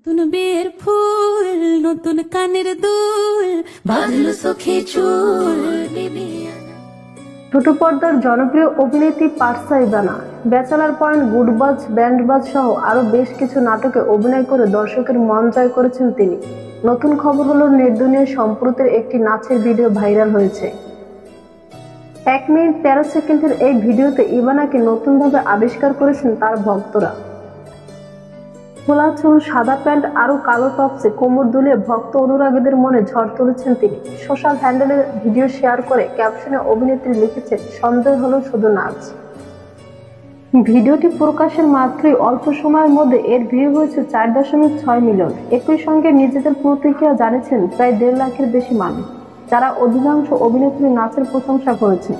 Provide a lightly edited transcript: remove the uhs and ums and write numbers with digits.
নতুন বিয়ের ফুল, নতুন কানের দুল, বাঁধলো চোখে চুল বিবিয়ানা। ছোট পর্দার জনপ্রিয় অভিনেত্রী পারসা ইভানা ব্যাচেলার পয়েন্ট, গুডবাজ, ব্যান্ডবাজ সহ আরো বেশ কিছু নাটকে অভিনয় করে দর্শকের মন জয় করেছেন তিনি। নতুন খবর হলো, নেট দুনিয়ায় সম্প্রতি একটি নাচের ভিডিও ভাইরাল হয়েছে। 1 মিনিট 13 সেকেন্ডের এই ভিডিওতে ইভানাকে নতুনভাবে আবিষ্কার করেছেন তার ভক্তরা। খোলা চুল, সাদা প্যান্ট আরো কালো টপসে কোমর দুলিয়ে ভক্ত অনুরাগীদের মনে ঝড় তুলেছেন তিনি। সোশ্যাল হ্যান্ডেলে ভিডিও শেয়ার করে ক্যাপশনে অভিনেত্রী লিখেছেন, সন্দেহ হলো শুধু নাচ। ভিডিওটি প্রকাশের মাত্রই অল্প সময়ের মধ্যে এর ভিউ হয়েছে 4.6 মিলিয়ন। একই সঙ্গে নিজেদের প্রতিক্রিয়া জানিয়েছেন প্রায় 1.5 লাখের বেশি মানুষ, যারা অধিকাংশ অভিনেত্রীর নাচের প্রশংসা করেছে।